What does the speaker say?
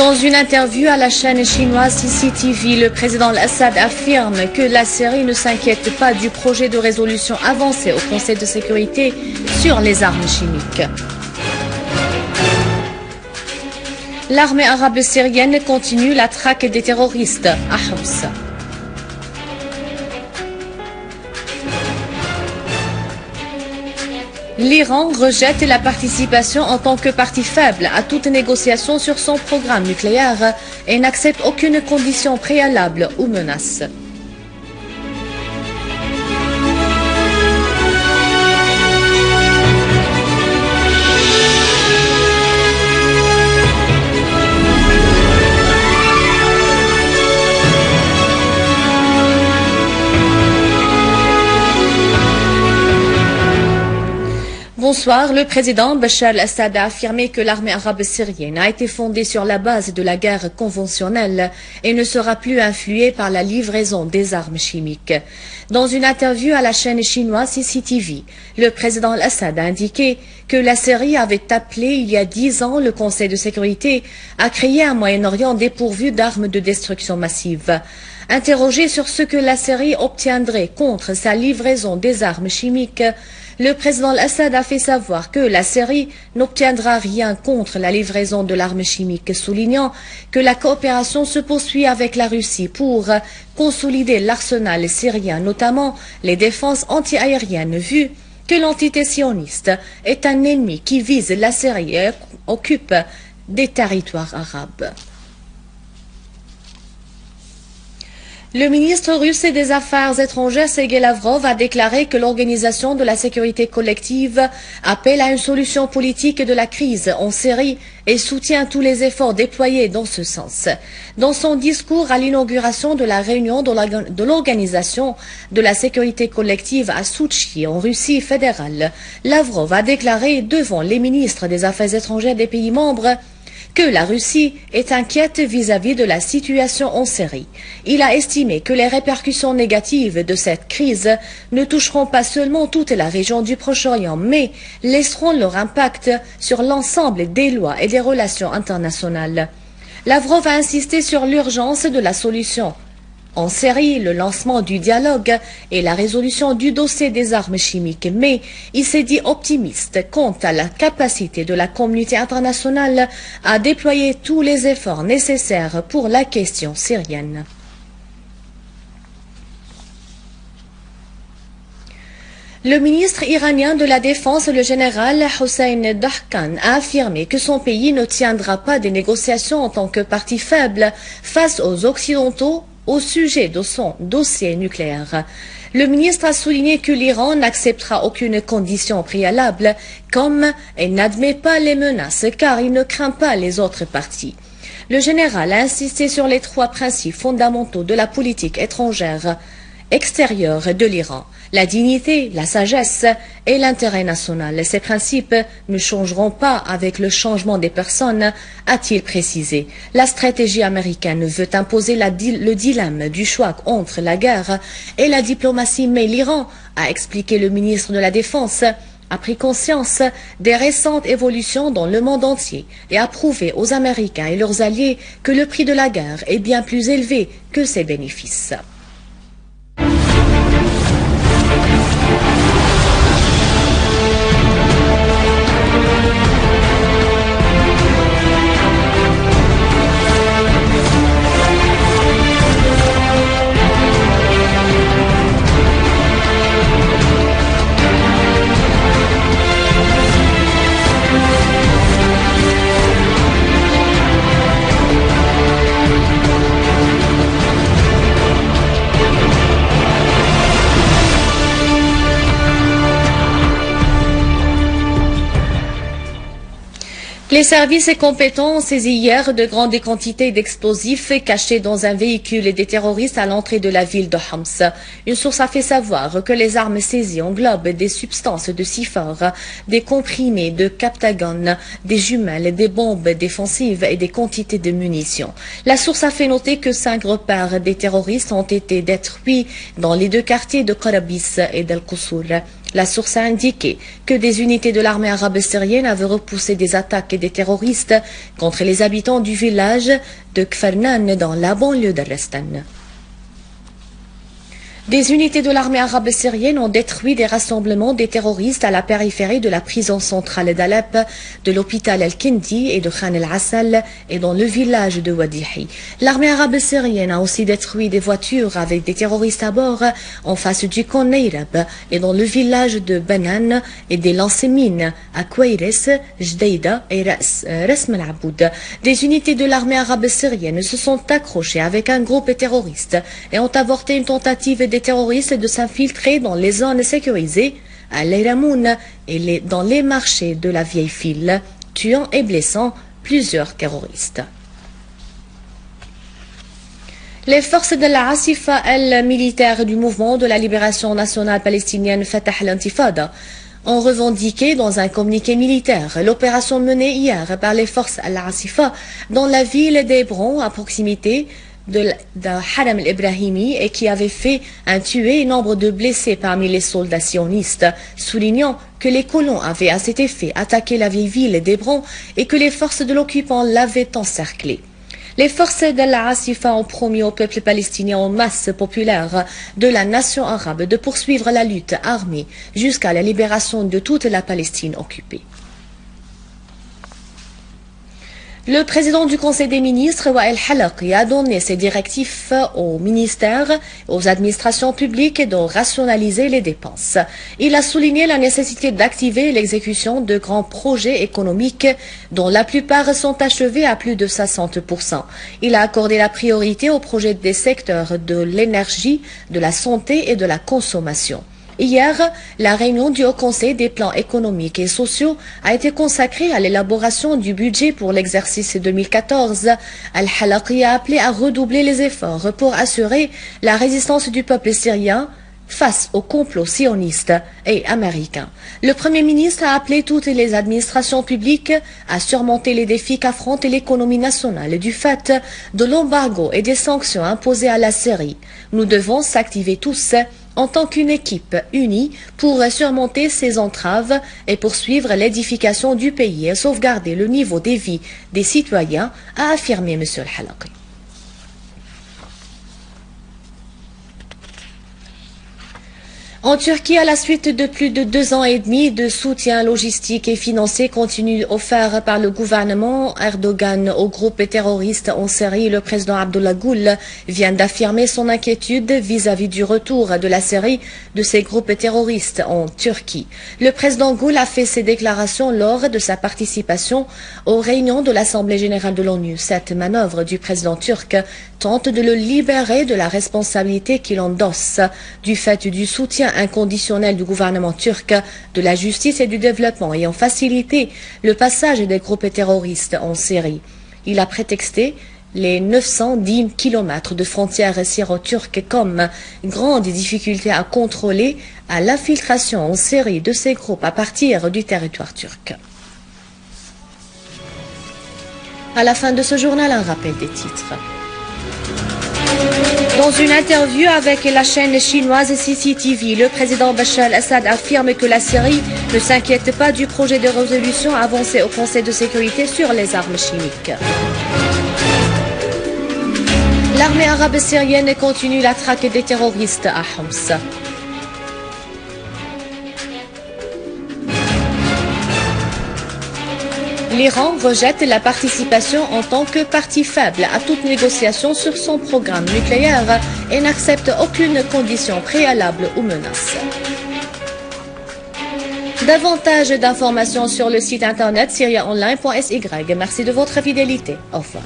Dans une interview à la chaîne chinoise CCTV, le président Al-Assad affirme que la Syrie ne s'inquiète pas du projet de résolution avancé au Conseil de sécurité sur les armes chimiques. L'armée arabe syrienne continue la traque des terroristes à Homs. L'Iran rejette la participation en tant que partie faible à toute négociation sur son programme nucléaire et n'accepte aucune condition préalable ou menace. Bonsoir, le président Bachar al-Assad a affirmé que l'armée arabe syrienne a été fondée sur la base de la guerre conventionnelle et ne sera plus influée par la livraison des armes chimiques. Dans une interview à la chaîne chinoise CCTV, le président al-Assad a indiqué que la Syrie avait appelé il y a 10 ans le Conseil de sécurité à créer un Moyen-Orient dépourvu d'armes de destruction massive. Interrogé sur ce que la Syrie obtiendrait contre sa livraison des armes chimiques, le président al-Assad a fait savoir que la Syrie n'obtiendra rien contre la livraison de l'arme chimique, soulignant que la coopération se poursuit avec la Russie pour consolider l'arsenal syrien, notamment les défenses antiaériennes, vu que l'entité sioniste est un ennemi qui vise la Syrie et occupe des territoires arabes. Le ministre russe des Affaires étrangères Sergei Lavrov a déclaré que l'Organisation de la sécurité collective appelle à une solution politique de la crise en Syrie et soutient tous les efforts déployés dans ce sens. Dans son discours à l'inauguration de la réunion de l'Organisation de la sécurité collective à Soutchi, en Russie fédérale, Lavrov a déclaré devant les ministres des Affaires étrangères des pays membres que la Russie est inquiète vis-à-vis de la situation en Syrie. Il a estimé que les répercussions négatives de cette crise ne toucheront pas seulement toute la région du Proche-Orient, mais laisseront leur impact sur l'ensemble des lois et des relations internationales. Lavrov a insisté sur l'urgence de la solution en Syrie, le lancement du dialogue et la résolution du dossier des armes chimiques, mais il s'est dit optimiste quant à la capacité de la communauté internationale à déployer tous les efforts nécessaires pour la question syrienne. Le ministre iranien de la Défense, le général Hossein Dahkan, a affirmé que son pays ne tiendra pas des négociations en tant que partie faible face aux Occidentaux au sujet de son dossier nucléaire. Le ministre a souligné que l'Iran n'acceptera aucune condition préalable, comme elle n'admet pas les menaces, car il ne craint pas les autres parties. Le général a insisté sur les 3 principes fondamentaux de la politique étrangère extérieure de l'Iran: la dignité, la sagesse et l'intérêt national. Ces principes ne changeront pas avec le changement des personnes, a-t-il précisé. La stratégie américaine veut imposer le dilemme du choix entre la guerre et la diplomatie, mais l'Iran, a expliqué le ministre de la Défense, a pris conscience des récentes évolutions dans le monde entier et a prouvé aux Américains et leurs alliés que le prix de la guerre est bien plus élevé que ses bénéfices. Les services compétents ont saisi hier de grandes quantités d'explosifs cachés dans un véhicule des terroristes à l'entrée de la ville de Homs. Une source a fait savoir que les armes saisies englobent des substances de cifre, des comprimés de captagon, des jumelles, des bombes défensives et des quantités de munitions. La source a fait noter que 5 repères des terroristes ont été détruits dans les 2 quartiers de Qarabis et d'Al-Qusur. La source a indiqué que des unités de l'armée arabe syrienne avaient repoussé des attaques des terroristes contre les habitants du village de Kfernan dans la banlieue de Restan. Des unités de l'armée arabe syrienne ont détruit des rassemblements des terroristes à la périphérie de la prison centrale d'Alep, de l'hôpital Al-Kindi et de Khan el-Assal et dans le village de Wadihi. L'armée arabe syrienne a aussi détruit des voitures avec des terroristes à bord en face du camp Neyrab et dans le village de Benan et des lancers-mines à Kouairis, Jdeida et Rasm el-Aboud. Des unités de l'armée arabe syrienne se sont accrochées avec un groupe terroriste et ont avorté une tentative de terroristes de s'infiltrer dans les zones sécurisées à Leiramoun et dans les marchés de la vieille file, tuant et blessant plusieurs terroristes. Les forces de la Asifa, militaire du mouvement de la libération nationale palestinienne Fatah al-Intifada, ont revendiqué dans un communiqué militaire l'opération menée hier par les forces al-Asifa dans la ville d'Hébron à proximité de Haram el-Ibrahimi et qui avait fait un tué et nombre de blessés parmi les soldats sionistes, soulignant que les colons avaient à cet effet attaqué la vieille ville d'Hébron et que les forces de l'occupant l'avaient encerclée. Les forces de la Asifa ont promis au peuple palestinien en masse populaire de la nation arabe de poursuivre la lutte armée jusqu'à la libération de toute la Palestine occupée. Le président du Conseil des ministres, Wael Halaqi, a donné ses directives aux ministères, aux administrations publiques de rationaliser les dépenses. Il a souligné la nécessité d'activer l'exécution de grands projets économiques dont la plupart sont achevés à plus de 60%. Il a accordé la priorité aux projets des secteurs de l'énergie, de la santé et de la consommation. Hier, la réunion du Haut Conseil des plans économiques et sociaux a été consacrée à l'élaboration du budget pour l'exercice 2014. Al-Halaqi a appelé à redoubler les efforts pour assurer la résistance du peuple syrien face au complot sioniste et américain. Le Premier ministre a appelé toutes les administrations publiques à surmonter les défis qu'affronte l'économie nationale du fait de l'embargo et des sanctions imposées à la Syrie. Nous devons s'activer tous en tant qu'une équipe unie pour surmonter ces entraves et poursuivre l'édification du pays et sauvegarder le niveau de vie des citoyens, a affirmé M. Al-Halaqi. En Turquie, à la suite de plus de 2 ans et demi de soutien logistique et financier continu offert par le gouvernement Erdogan au groupe terroriste en Syrie, le président Abdullah Gül vient d'affirmer son inquiétude vis-à-vis du retour de la Syrie de ces groupes terroristes en Turquie. Le président Gül a fait ces déclarations lors de sa participation aux réunions de l'Assemblée générale de l'ONU. Cette manœuvre du président turc tente de le libérer de la responsabilité qu'il endosse du fait du soutien inconditionnel du gouvernement turc, de la justice et du développement ayant facilité le passage des groupes terroristes en Syrie. Il a prétexté les 910 km de frontières syro-turques comme grande difficulté à contrôler à l'infiltration en Syrie de ces groupes à partir du territoire turc. À la fin de ce journal, un rappel des titres. Dans une interview avec la chaîne chinoise CCTV, le président Bachar al-Assad affirme que la Syrie ne s'inquiète pas du projet de résolution avancé au Conseil de sécurité sur les armes chimiques. L'armée arabe syrienne continue la traque des terroristes à Homs. L'Iran rejette la participation en tant que partie faible à toute négociation sur son programme nucléaire et n'accepte aucune condition préalable ou menace. Davantage d'informations sur le site internet syriaonline.sy. Merci de votre fidélité. Au revoir.